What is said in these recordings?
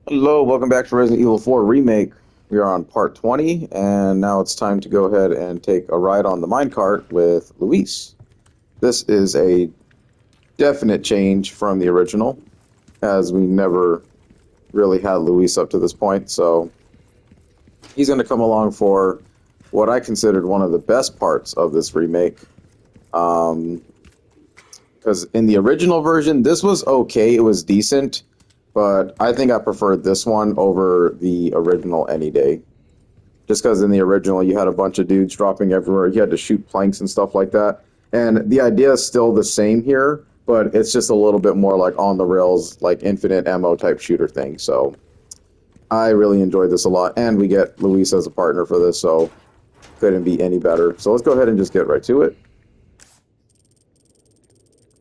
Hello, welcome back to Resident Evil 4 Remake. We are on part 20, and now it's time to go ahead and take a ride on the minecart with Luis. This is a definite change from the original, as we never really had Luis up to this point, so he's going to come along for what I considered one of the best parts of this remake. Because in the original version, this was okay, it was decent, but I think I preferred this one over the original any day. Just because in the original you had a bunch of dudes dropping everywhere, you had to shoot planks and stuff like that. And the idea is still the same here, but it's just a little bit more like on the rails, like infinite ammo type shooter thing. So I really enjoyed this a lot, and we get Luis as a partner for this, so couldn't be any better. So let's go ahead and just get right to it.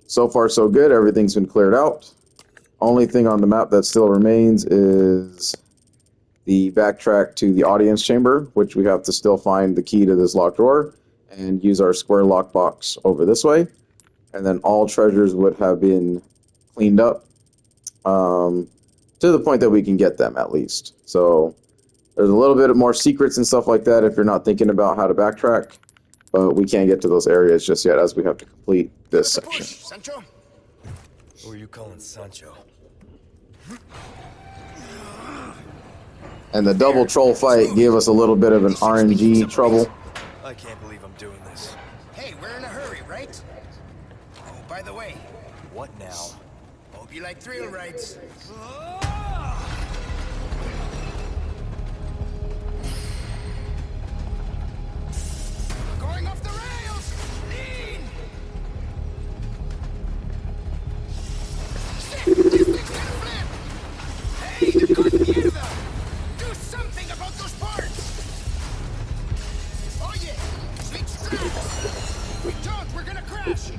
So far so good, everything's been cleared out. Only thing on the map that still remains is the backtrack to the audience chamber, which we have to still find the key to this locked door and use our square lockbox over this way. And then all treasures would have been cleaned up to the point that we can get them at least. So there's a little bit more secrets and stuff like that if you're not thinking about how to backtrack, but we can't get to those areas just yet as we have to complete this section. Sancho? Who are you calling Sancho? And the double troll fight gave us a little bit of an RNG trouble. I can't believe I'm doing this. Hey, we're in a hurry, right? Oh, by the way. What now? Hope you like thrill rides. Going off the rails! Lean! Shit! This thing's gonna flip! Hey, they've got mierda! Do something about those parts! Oh yeah! Switch tracks! If we don't, we're gonna crash!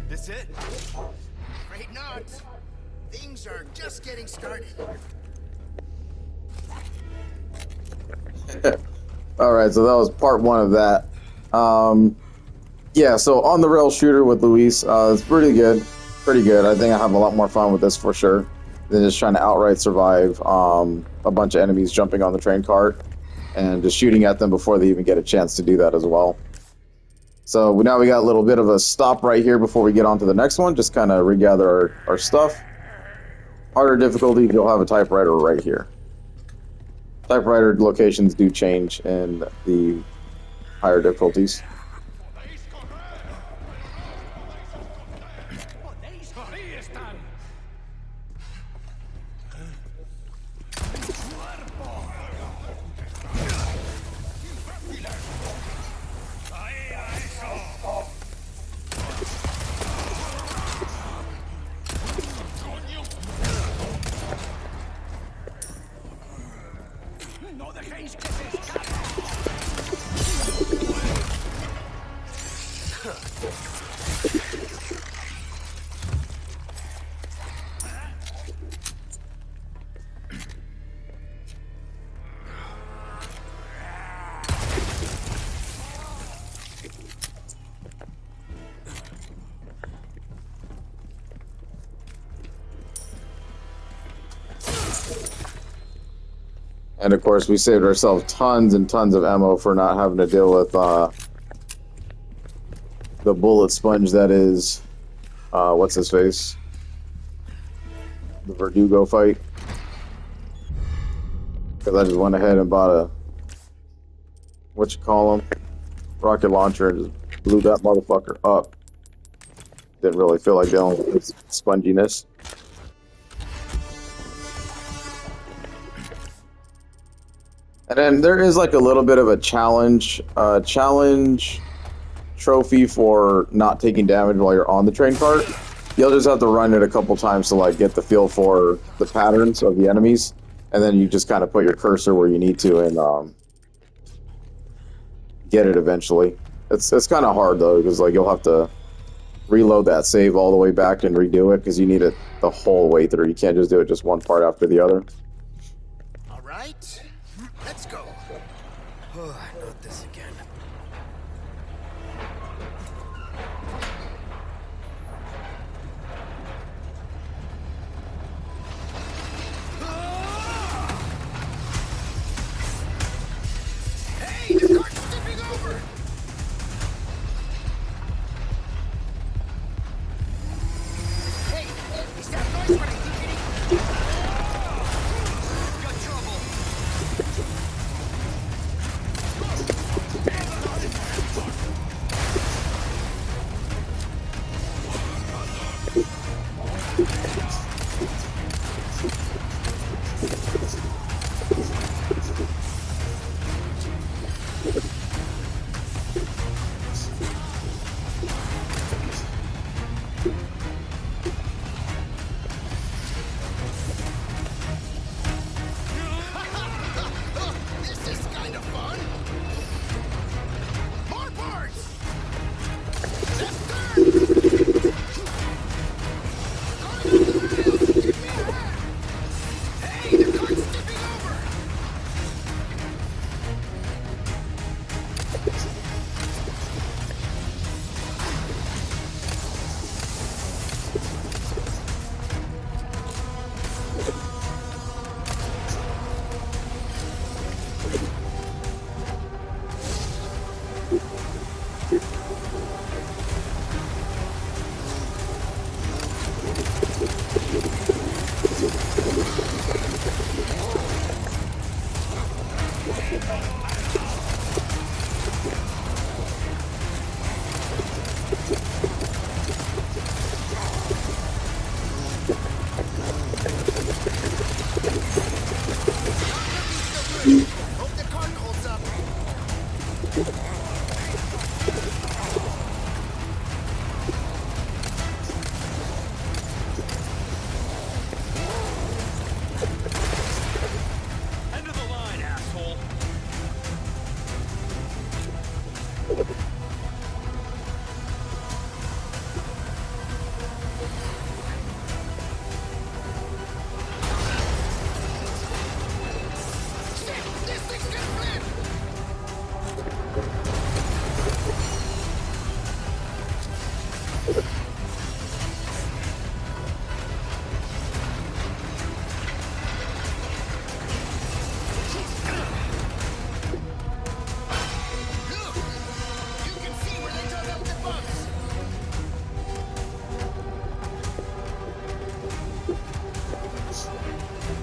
This it? Afraid not. Things are just getting started. Alright, so that was part one of that. Yeah, so on the rail shooter with Luis, it's pretty good. Pretty good. I think I have a lot more fun with this for sure than just trying to outright survive a bunch of enemies jumping on the train cart and just shooting at them before they even get a chance to do that as well. So now we got a little bit of a stop right here before we get on to the next one, just kind of regather our stuff. Harder difficulty, you'll have a typewriter right here. Typewriter locations do change in the higher difficulties. And of course, we saved ourselves tons and tons of ammo for not having to deal with the bullet sponge that is, what's his face? The Verdugo fight. Because I just went ahead and bought a, what you call them, rocket launcher and just blew that motherfucker up. Didn't really feel like dealing with its sponginess. And then there is like a little bit of a challenge trophy for not taking damage while you're on the train cart. You'll just have to run it a couple times to like get the feel for the patterns of the enemies, and then you just kind of put your cursor where you need to and get it eventually. It's kind of hard though, because like you'll have to reload that save all the way back and redo it because you need it the whole way through. You can't just do it just one part after the other. All right, let's go. Oh, not this again. Hey, the cart's tipping over. Hey, is that noise what I think it is? Got trouble. This is kind of fun. More parts. Left turn. Going off the rails. Give me a hand. Hey, the cart's tipping over. Hope the cart holds up. End of the line, asshole. Shit, this thing's gonna flip. Look, you can see where they dug up the bumps.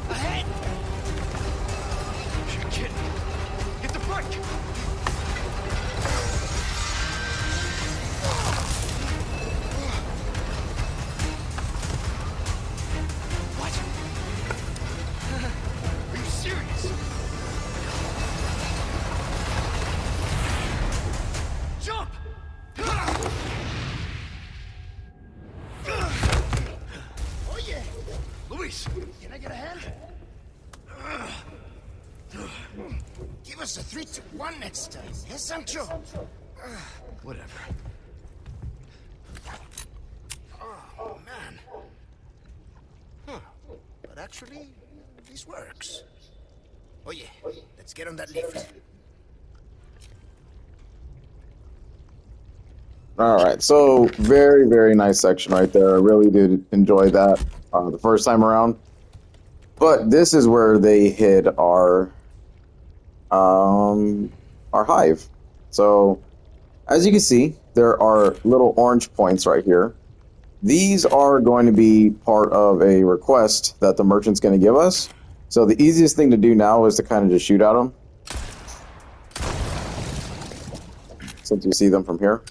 Ahead. You're kidding. Hit the brake. What? Are you serious? Jump! Oh yeah. Luis! Can I get a hand? Give us a 3-2-1 next time, eh, Sancho? Whatever. Oh, man. Huh. But actually, this works. Oh, yeah. Let's get on that lift. All right, so very, very nice section right there. I really did enjoy that the first time around. But this is where they hid our our hive. So, as you can see, there are little orange points right here. These are going to be part of a request that the merchant's going to give us. So the easiest thing to do now is to kind of just shoot at them, since you see them from here.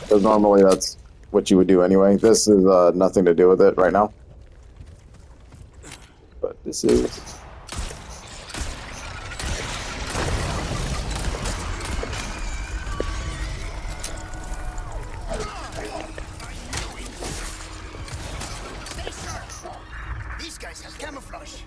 Because normally that's what you would do anyway. This is nothing to do with it right now. But this is... These guys have camouflage.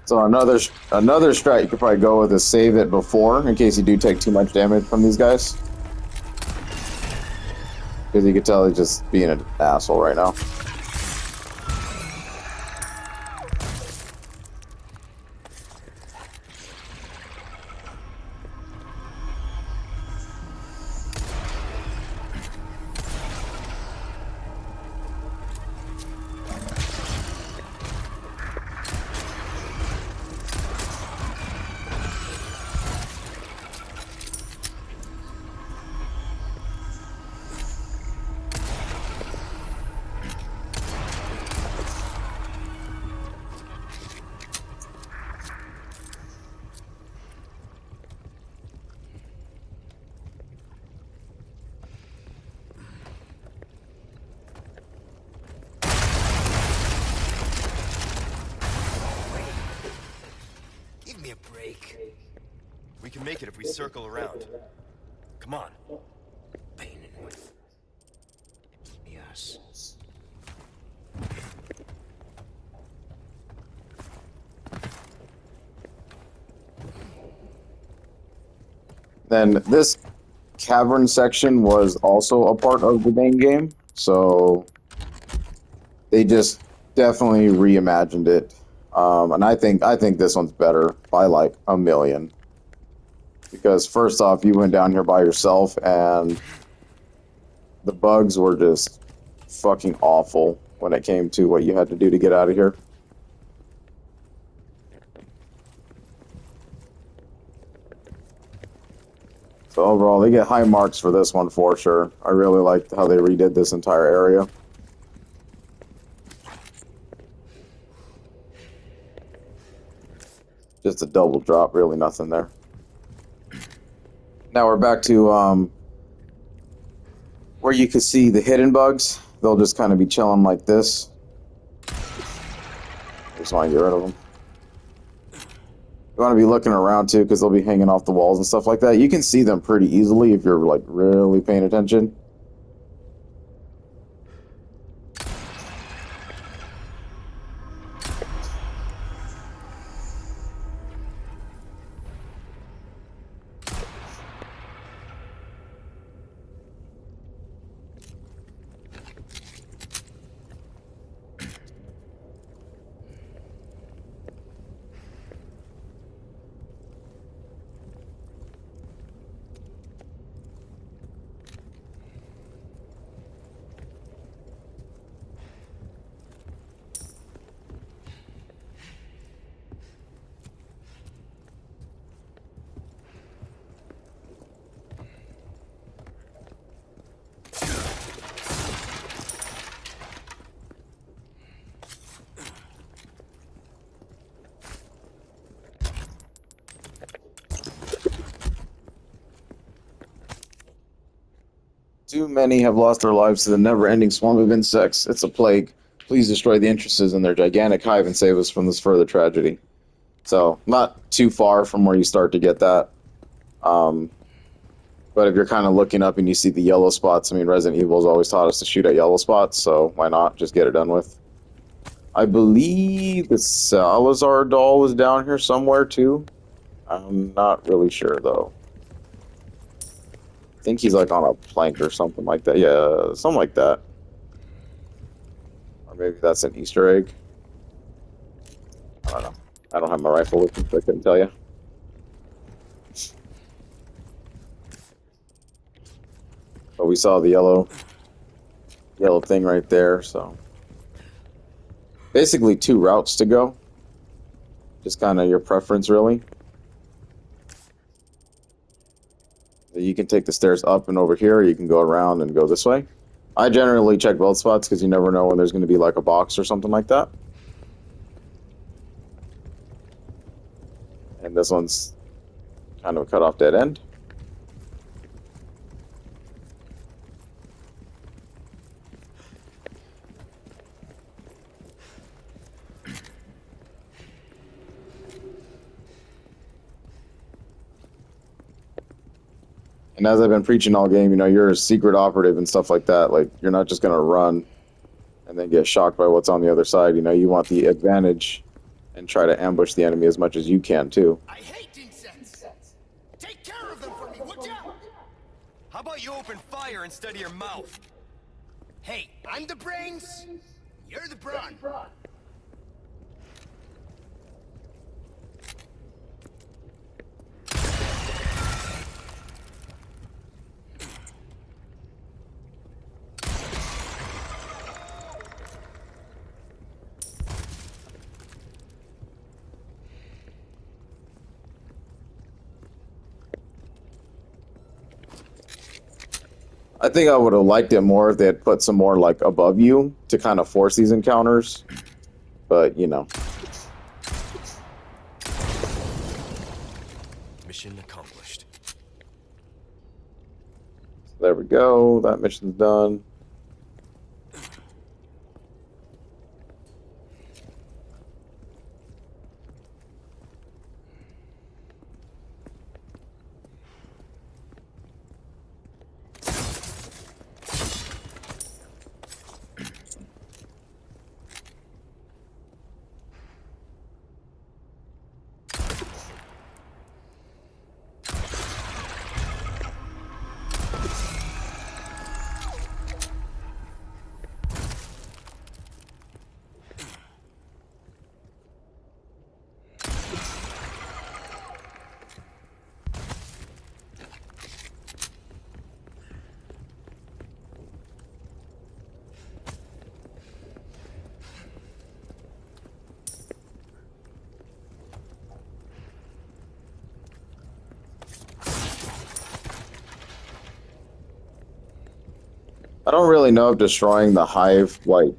So another strat you could probably go with is save it before, in case you do take too much damage from these guys. Because you can tell he's just being an asshole right now. Give me a break. We can make it if we circle around. Come on. Pain in with. Yes. Then this cavern section was also a part of the main game, so they just definitely reimagined it. And I think this one's better by like a million. Because first off, you went down here by yourself, and the bugs were just fucking awful when it came to what you had to do to get out of here. So overall, they get high marks for this one for sure. I really liked how they redid this entire area. Just a double drop, really nothing there. Now we're back to where you can see the hidden bugs. They'll just kind of be chilling like this. Just want to get rid of them. You want to be looking around too, because they'll be hanging off the walls and stuff like that. You can see them pretty easily if you're like really paying attention. Too many have lost their lives to the never-ending swarm of insects. It's a plague. Please destroy the entrances in their gigantic hive and save us from this further tragedy. So, not too far from where you start to get that. But if you're kind of looking up and you see the yellow spots, I mean, Resident Evil's always taught us to shoot at yellow spots, so why not? Just get it done with. I believe the Salazar doll was down here somewhere, too. I'm not really sure, though. I think he's, like, on a plank or something like that. Yeah, something like that. Or maybe that's an Easter egg. I don't know. I don't have my rifle with me, so I couldn't tell you. But we saw the yellow thing right there, so basically 2 routes to go. Just kind of your preference, really. You can take the stairs up and over here, or you can go around and go this way. I generally check both spots because you never know when there's going to be like a box or something like that. And this one's kind of a cut off dead end. And as I've been preaching all game, you know, you're a secret operative and stuff like that. Like, you're not just going to run and then get shocked by what's on the other side. You know, you want the advantage and try to ambush the enemy as much as you can, too. I hate insects. Take care of them for me, would ya? How about you open fire instead of your mouth? Hey, I'm the brains. You're the brawn. I think I would have liked it more if they had put some more, like, above you to kind of force these encounters. But, you know. Mission accomplished. There we go. That mission's done. I don't really know if destroying the hive, like,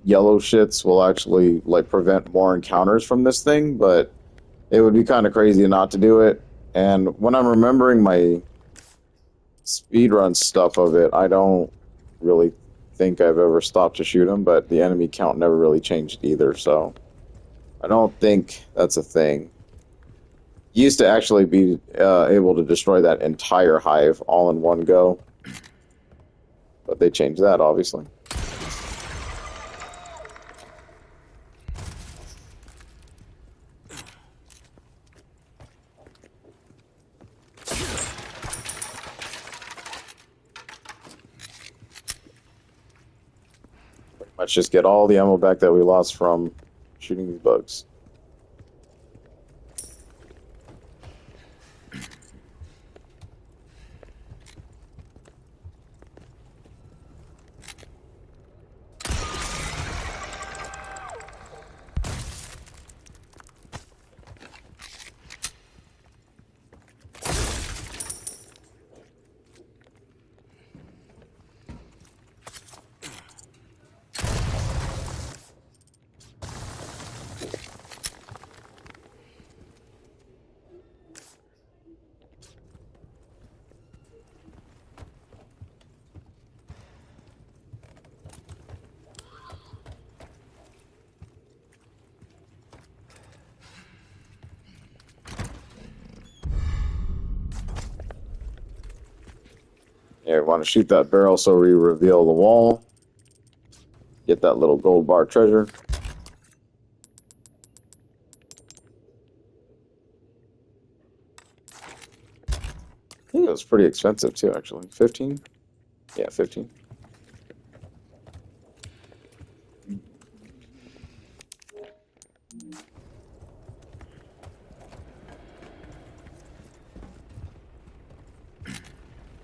yellow shits will actually, like, prevent more encounters from this thing, but it would be kind of crazy not to do it. And when I'm remembering my speedrun stuff of it, I don't really think I've ever stopped to shoot them, but the enemy count never really changed either, so I don't think that's a thing. Used to actually be able to destroy that entire hive all in one go. But they changed that, obviously. Let's just get all the ammo back that we lost from shooting these bugs. Yeah, we want to shoot that barrel so we reveal the wall. Get that little gold bar treasure. I think it was pretty expensive too, actually. 15? Yeah, 15.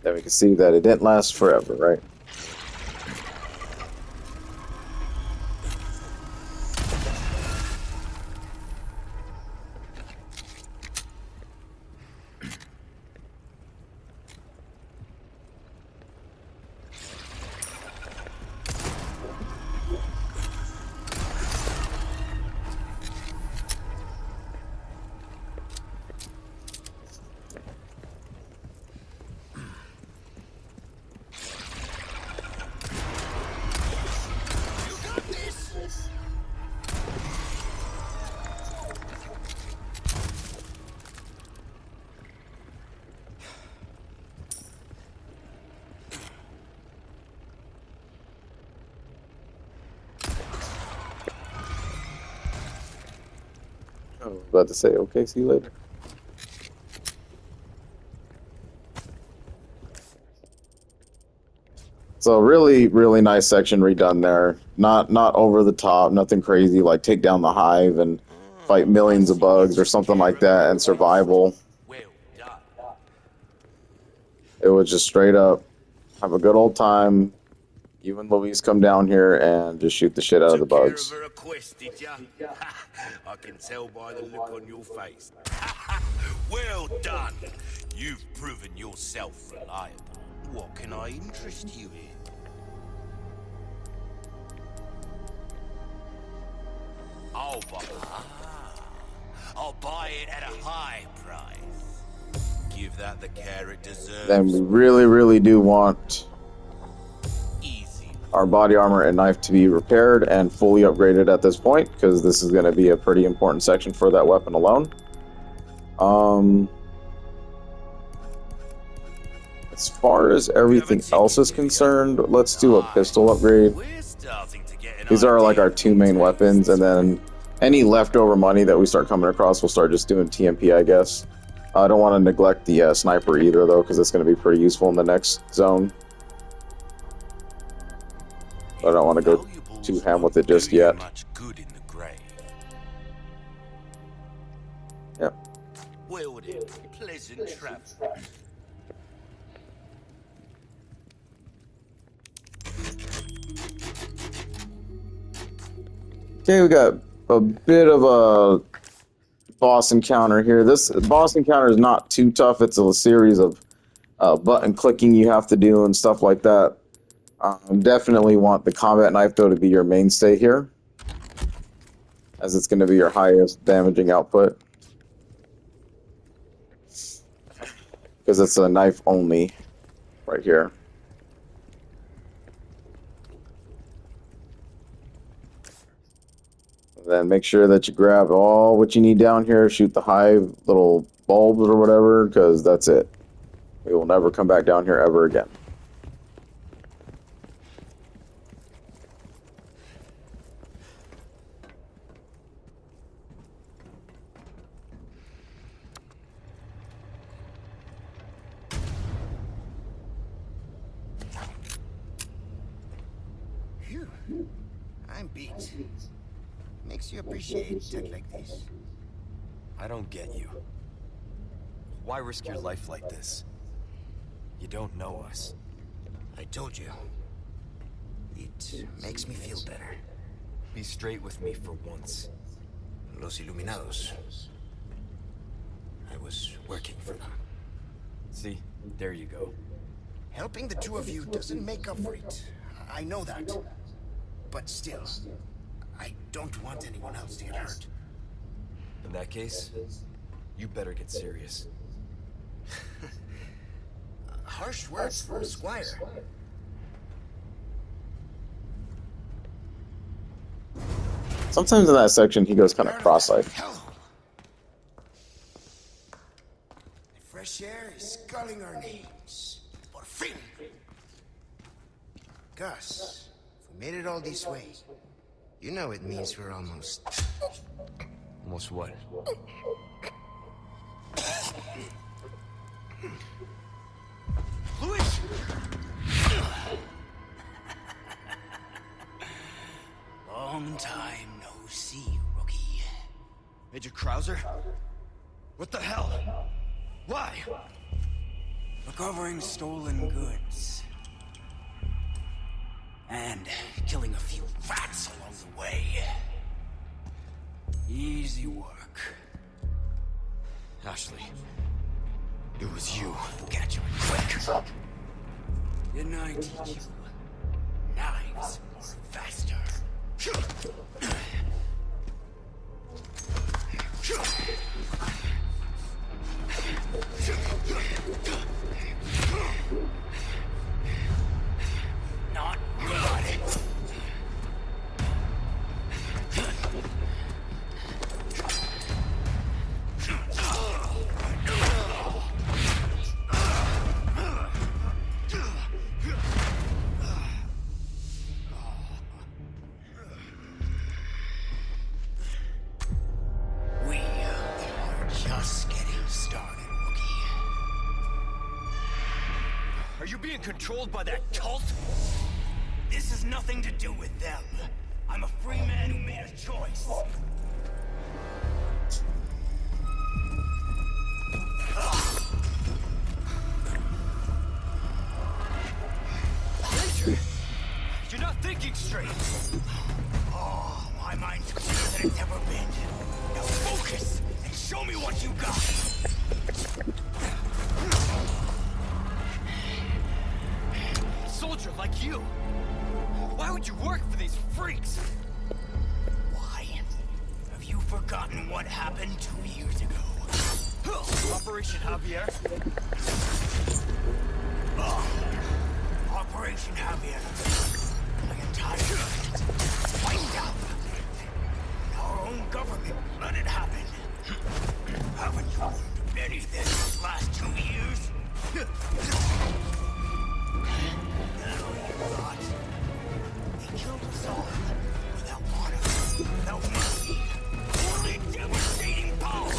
Then we can see that it didn't last forever, right? I was about to say, okay, see you later. So really, really nice section redone there. Not over the top, nothing crazy like take down the hive and fight millions of bugs or something like that and survival. It was just straight up have a good old time. You and Louise come down here and just shoot the shit out of the bugs. Took care of her request, did ya? I can tell by the look on your face. Well done. You've proven yourself reliable. What can I interest you in? I'll buy it at a high price. Give that the care it deserves. Then we really, really do want Easy. our body armor and knife to be repaired and fully upgraded at this point, because this is going to be a pretty important section for that weapon alone. As far as everything else is concerned, let's do a pistol upgrade. We're starting to get an These are like our idea. two main weapons, and then any leftover money that we start coming across, we'll start just doing TMP, I guess. I don't want to neglect the sniper either, though, because it's going to be pretty useful in the next zone. I don't want to go too ham with it just yet. Much good in the grave. Yep. Well then, pleasant travel. Okay, we got a bit of a boss encounter here. This boss encounter is not too tough. It's a series of button clicking you have to do and stuff like that. Definitely want the combat knife, though, to be your mainstay here, as it's going to be your highest damaging output. Because it's a knife only right here. Then make sure that you grab all what you need down here, shoot the hive little bulbs or whatever, because that's it. We will never come back down here ever again. Phew. I'm beat. Makes you appreciate tech like this. I don't get you. Why risk your life like this? You don't know us. I told you. It makes me feel better. Be straight with me for once. Los Iluminados. I was working for them. See? There you go. Helping the two of you doesn't make up for it. I know that. But still, I don't want anyone else to get hurt. In that case, you better get serious. Harsh words for a squire. Sometimes in that section he goes kind of cross-eyed. Hell. The fresh air is sculling our names. Por fin. Gus, if we made it all this way, you know it means we're almost... Almost what? Luis! Long time no see, rookie. Major Krauser? What the hell? Why? Recovering stolen goods. And killing a few rats along the way. Easy work. Ashley. It was you. We'll catch you quick. Didn't I teach you? Knives are faster. Not good. We are just getting started, rookie. Are you being controlled by that cult? This has nothing to do with them. I'm a free man who made a choice. You're not thinking straight. Oh, my mind's clearer than it's ever been. Now focus and show me what you got. A soldier like you. Why would you work for these freaks? Why? Have you forgotten what happened 2 years ago? Operation Javier? Operation Javier. My entire unit wiped out. And our own government let it happen. Haven't you learned anything these last 2 years? Now you thought. They killed us all. Without honor. Without mercy. Only devastating power.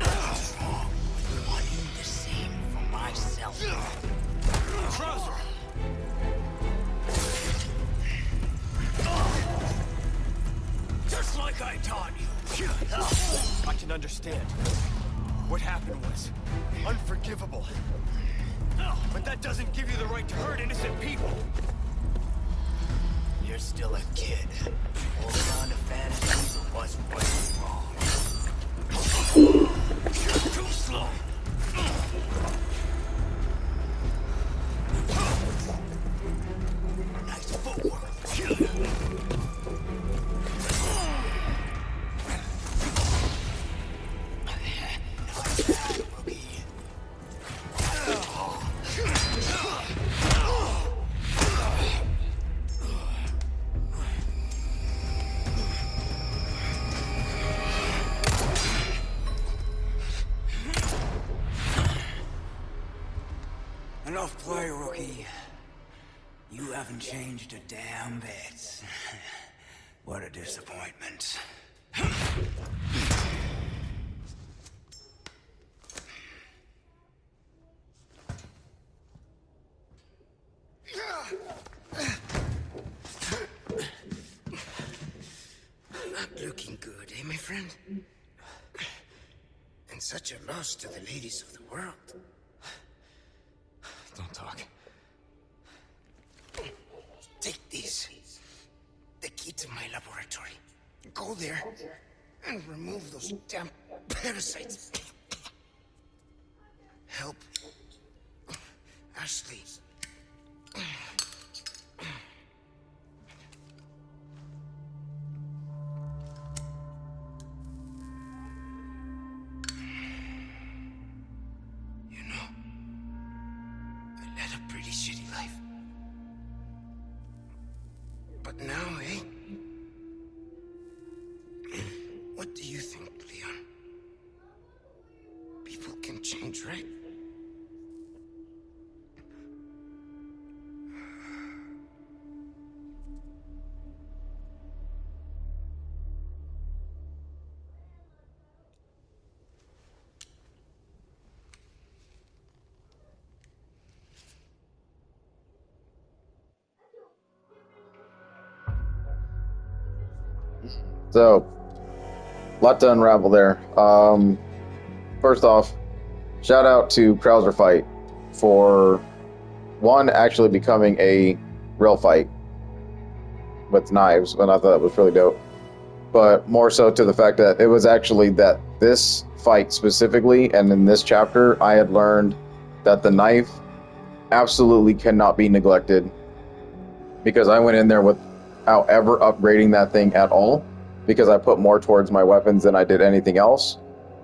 What's wrong with wanting the same for myself? Krauser! Just like I taught you. I can understand. What happened was unforgivable. But that doesn't give you the right to hurt innocent people. You're still a kid. Holding on to fantasies of what's right and wrong. You're too slow. Nice footwork. Not bad, rookie. Enough play, rookie. You haven't changed a damn bit. What a disappointment. Not looking good, eh, my friend? And such a loss to the ladies of the world. Don't talk. Take this. The key to my laboratory. Go there and remove those damn parasites. Help Ashley. You know, I led a pretty shitty life. But now, eh? What do you think, Leon? People can change, right? So, a lot to unravel there. First off, shout out to Krauser Fight for one actually becoming a real fight with knives, and I thought that was really dope. But more so to the fact that it was actually that this fight specifically, and in this chapter, I had learned that the knife absolutely cannot be neglected, because I went in there without ever upgrading that thing at all, because I put more towards my weapons than I did anything else.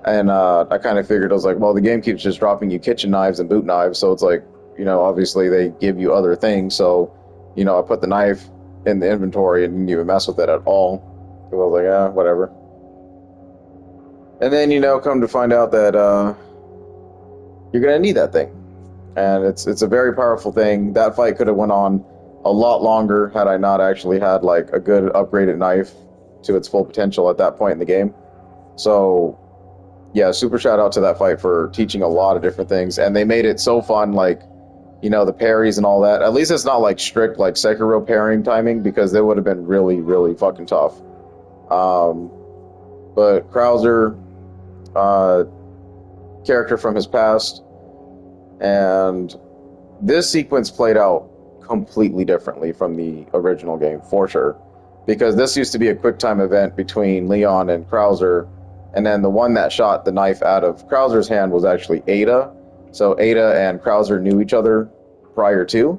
And I kind of figured, I was like, well, the game keeps just dropping you kitchen knives and boot knives, so it's like, you know, obviously they give you other things. So, you know, I put the knife in the inventory and didn't even mess with it at all. Because I was like, whatever. And then, you know, come to find out that you're going to need that thing. And it's a very powerful thing. That fight could have went on a lot longer had I not actually had, like, a good upgraded knife to its full potential at that point in the game. So, yeah, super shout out to that fight for teaching a lot of different things. And they made it so fun, like, you know, the parries and all that. At least it's not like strict like Sekiro parrying timing, because they would have been really, really fucking tough. But Krauser, character from his past, and this sequence played out completely differently from the original game, for sure. Because this used to be a quick time event between Leon and Krauser, and then the one that shot the knife out of Krauser's hand was actually Ada. So Ada and Krauser knew each other prior to.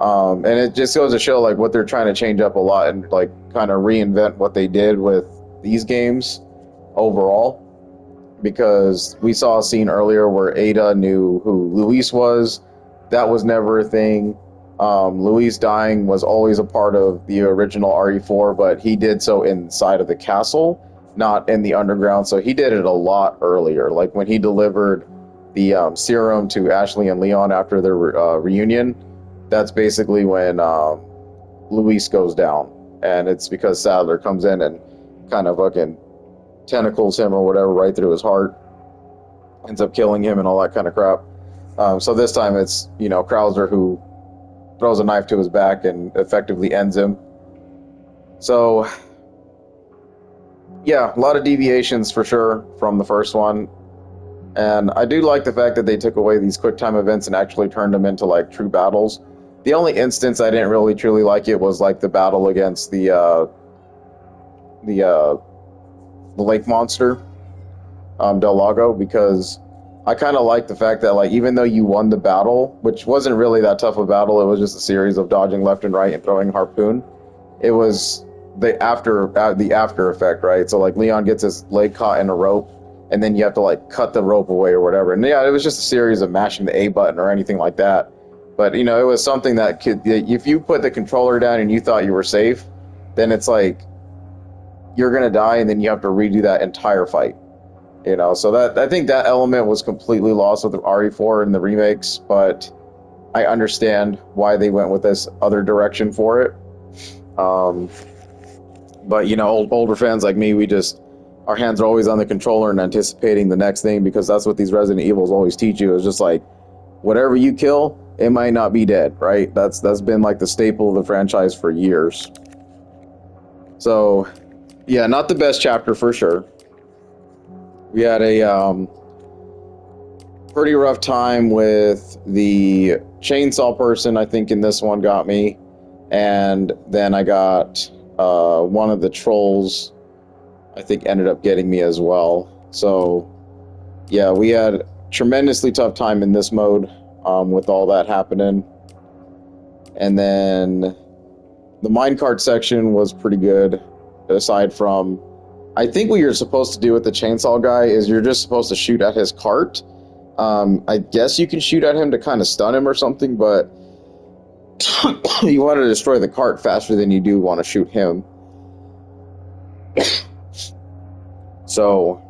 And it just goes to show like what they're trying to change up a lot and like kind of reinvent what they did with these games overall. Because we saw a scene earlier where Ada knew who Luis was. That was never a thing. Luis dying was always a part of the original RE4, but he did so inside of the castle, not in the underground. So he did it a lot earlier. Like when he delivered the serum to Ashley and Leon after their reunion, that's basically when Luis goes down. And it's because Sadler comes in and kind of fucking tentacles him or whatever right through his heart, ends up killing him and all that kind of crap. So this time it's, you know, Krauser who throws a knife to his back and effectively ends him. So yeah, a lot of deviations for sure from the first one. And I do like the fact that they took away these quick time events and actually turned them into like true battles. The only instance I didn't really truly like it was like the battle against the lake monster, Del Lago, because I kind of like the fact that like even though you won the battle, which wasn't really that tough a battle, it was just a series of dodging left and right and throwing a harpoon. It was the after effect, right? So like Leon gets his leg caught in a rope, and then you have to like cut the rope away or whatever. And yeah, it was just a series of mashing the A button or anything like that. But you know, it was something that could, if you put the controller down and you thought you were safe, then it's like you're gonna die, and then you have to redo that entire fight. You know, so that I think that element was completely lost with the RE4 and the remakes, but I understand why they went with this other direction for it. But you know, older fans like me, our hands are always on the controller and anticipating the next thing, because that's what these Resident Evils always teach you. Is just like whatever you kill, it might not be dead, right? That's been like the staple of the franchise for years. So yeah, not the best chapter for sure. We had a pretty rough time with the chainsaw person, I think, in this one got me. And then I got one of the trolls, I think, ended up getting me as well. So, yeah, we had a tremendously tough time in this mode with all that happening. And then the minecart section was pretty good, aside from, I think what you're supposed to do with the chainsaw guy is you're just supposed to shoot at his cart. I guess you can shoot at him to kind of stun him or something, but you want to destroy the cart faster than you do want to shoot him. So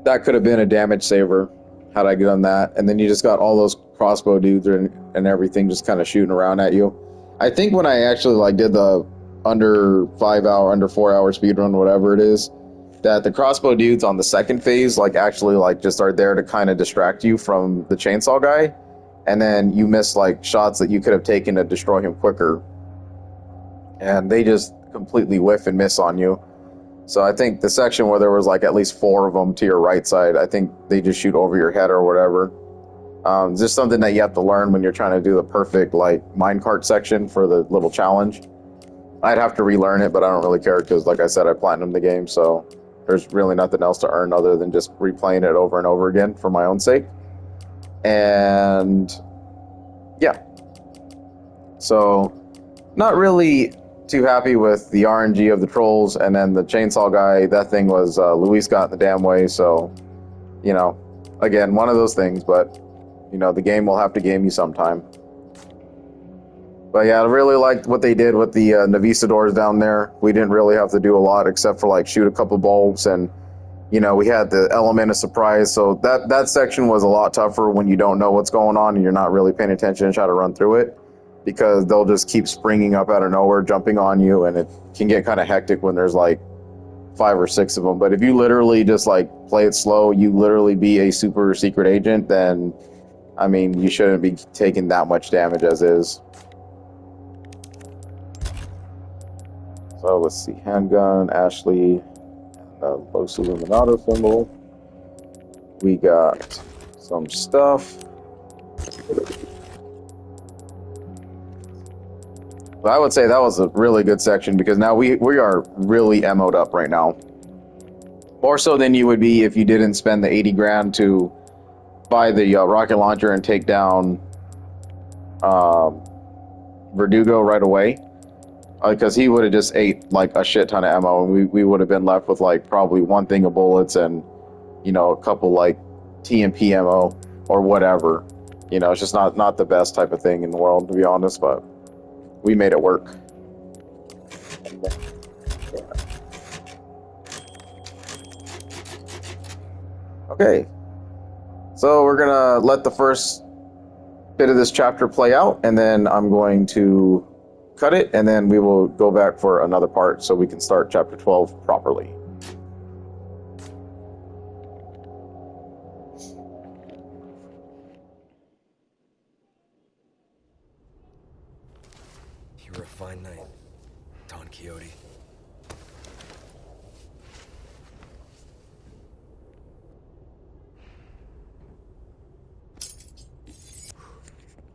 that could have been a damage saver had I done that. And then you just got all those crossbow dudes and everything just kind of shooting around at you. I think when I actually like did the under 4 hour speed run, whatever it is, that the crossbow dudes on the second phase like actually like just are there to kind of distract you from the chainsaw guy, and then you miss like shots that you could have taken to destroy him quicker, and they just completely whiff and miss on you. So I think the section where there was like at least 4 of them to your right side, I think they just shoot over your head or whatever. Just something that you have to learn when you're trying to do the perfect like minecart section for the little challenge. I'd have to relearn it, but I don't really care because, like I said, I platinumed the game, so there's really nothing else to earn other than just replaying it over and over again for my own sake. And yeah, so not really too happy with the RNG of the trolls, and then the chainsaw guy, that thing was Luis got in the damn way, so you know, again, one of those things, but you know, the game will have to game you sometime. But yeah, I really liked what they did with the Navisa doors down there. We didn't really have to do a lot except for like shoot a couple bulbs, and you know, we had the element of surprise. So that section was a lot tougher when you don't know what's going on and you're not really paying attention and try to run through it, because they'll just keep springing up out of nowhere, jumping on you, and it can get kind of hectic when there's like 5 or 6 of them. But if you literally just like play it slow, you literally be a super secret agent, then I mean, you shouldn't be taking that much damage as is. So let's see, handgun, Ashley, Los Illuminato symbol. We got some stuff. But I would say that was a really good section, because now we are really MO'd up right now. More so than you would be if you didn't spend the 80 grand to buy the rocket launcher and take down Verdugo right away. Because he would have just ate like a shit ton of ammo, and we would have been left with like probably 1 thing of bullets and, you know, a couple like TMP ammo or whatever. You know, it's just not the best type of thing in the world, to be honest, but we made it work. Okay, so we're gonna let the first bit of this chapter play out, and then I'm going to cut it, and then we will go back for another part so we can start chapter 12 properly. You were a fine knight, Don Quixote.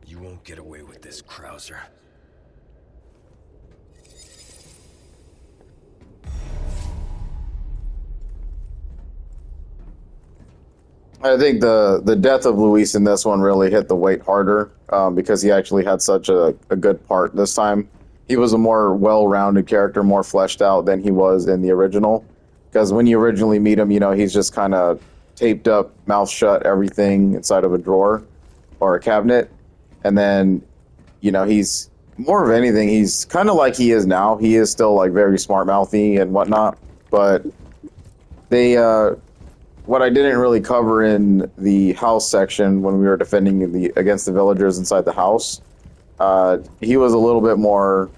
You won't get away with this, Krauser. I think the death of Luis in this one really hit the weight harder, because he actually had such a good part this time. He was a more well-rounded character, more fleshed out than he was in the original. Because when you originally meet him, you know, he's just kind of taped up, mouth shut, everything inside of a drawer or a cabinet. And then, you know, he's more of anything, he's kind of like he is now. He is still like very smart-mouthy and whatnot, but they what I didn't really cover in the house section when we were defending against the villagers inside the house, he was a little bit more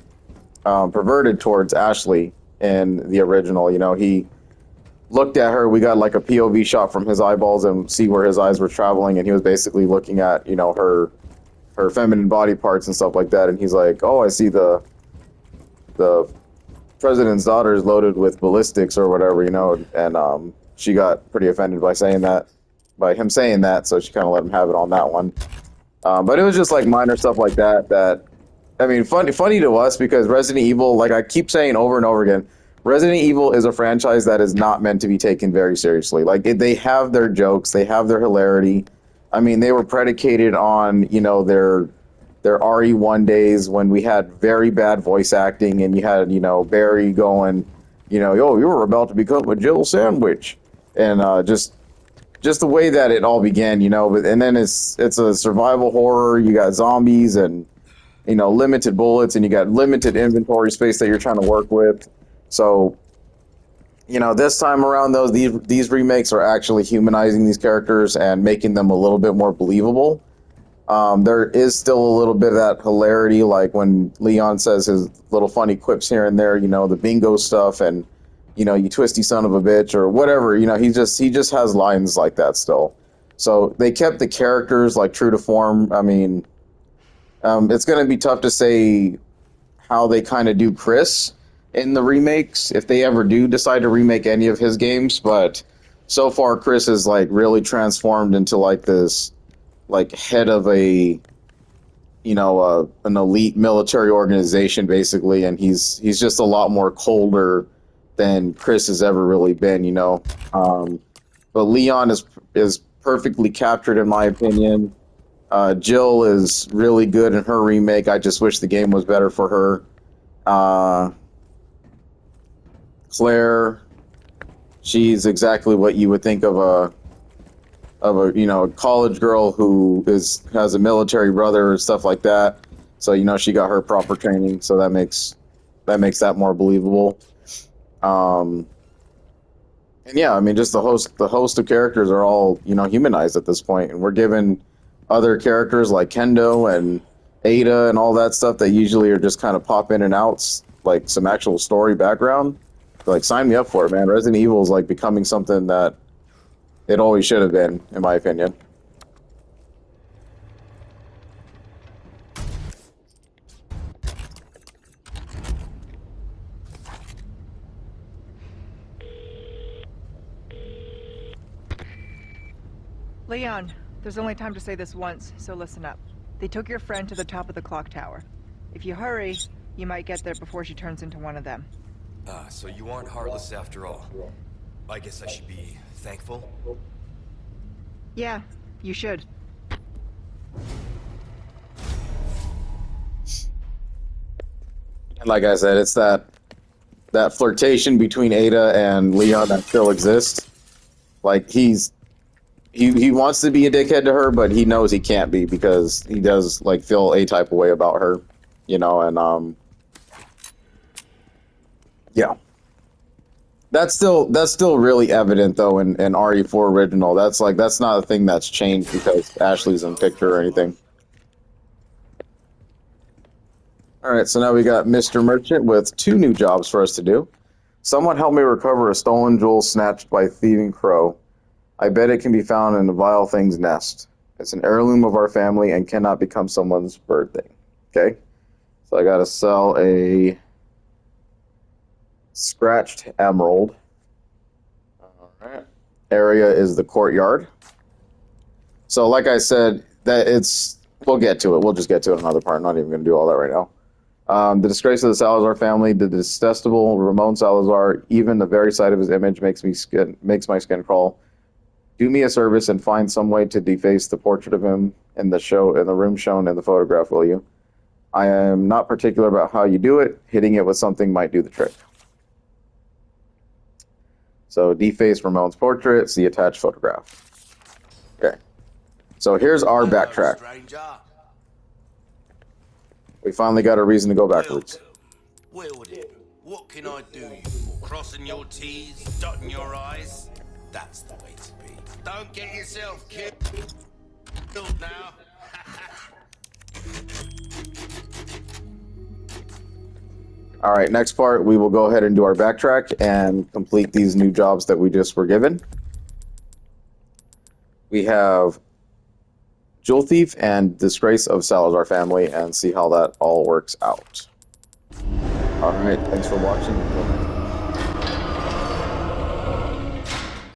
perverted towards Ashley in the original. You know, he looked at her, we got like a POV shot from his eyeballs and see where his eyes were traveling, and he was basically looking at, you know, her feminine body parts and stuff like that, and he's like, oh, I see the president's daughter is loaded with ballistics or whatever, you know, and she got pretty offended by him saying that, so she kind of let him have it on that one. But it was just like minor stuff like that, I mean, funny to us, because Resident Evil, like I keep saying over and over again, Resident Evil is a franchise that is not meant to be taken very seriously. Like, they have their jokes, they have their hilarity. I mean, they were predicated on, you know, their RE1 days when we had very bad voice acting, and you had, you know, Barry going, you know, yo, you were about to become a Jill sandwich. And just the way that it all began, you know. And then it's a survival horror. You got zombies and, you know, limited bullets, and you got limited inventory space that you're trying to work with. So, you know, this time around, these remakes are actually humanizing these characters and making them a little bit more believable. There is still a little bit of that hilarity, like when Leon says his little funny quips here and there, you know, the bingo stuff, and, you know, you twisty son of a bitch or whatever, you know, he just has lines like that still. So they kept the characters like true to form. I mean, it's going to be tough to say how they kind of do Chris, in the remakes if they ever do decide to remake any of his games. But so far, Chris is like really transformed into like this like head of a an elite military organization basically, and he's just a lot more colder than Chris has ever really been. But Leon is perfectly captured in my opinion. Jill is really good in her remake. I just wish the game was better for her. Claire, she's exactly what you would think of a college girl who has a military brother and stuff like that. So she got her proper training, so that makes that more believable. And yeah, I mean, just the host of characters are all humanized at this point, and we're given other characters like Kendo and Ada and all that stuff that usually are just kind of pop in and outs, like some actual story background. Like, sign me up for it, man. Resident Evil is like becoming something that it always should have been, in my opinion. Leon, there's only time to say this once, so listen up. They took your friend to the top of the clock tower. If you hurry, you might get there before she turns into one of them. So you aren't heartless after all. I guess I should be thankful. Yeah, you should. Like I said, it's that flirtation between Ada and Leon that still exists. Like, he wants to be a dickhead to her, but he knows he can't be because he does like feel a type of way about her, and yeah. That's still really evident though in RE4 original. That's not a thing that's changed because Ashley's in picture or anything. Alright, so now we got Mr. Merchant with 2 new jobs for us to do. Someone help me recover a stolen jewel snatched by a thieving crow. I bet it can be found in the vile thing's nest. It's an heirloom of our family and cannot become someone's bird thing. Okay? So I gotta sell a scratched emerald. Alright. Area is the courtyard. So like I said, we'll get to it. We'll just get to it another part. I'm not even gonna do all that right now. The disgrace of the Salazar family, the detestable Ramon Salazar, even the very sight of his image makes my skin crawl. Do me a service and find some way to deface the portrait of him in the room shown in the photograph, will you? I am not particular about how you do it. Hitting it with something might do the trick. So deface Ramon's portrait, see attached photograph. Okay. So here's our backtrack. We finally got a reason to go backwards. Well, what can I do you for? Crossing your T's, dotting your I's? That's the way to be. Don't get yourself killed now. Alright, next part, we will go ahead and do our backtrack and complete these new jobs that we just were given. We have Jewel Thief and Disgrace of Salazar family and see how that all works out. Alright, thanks for watching.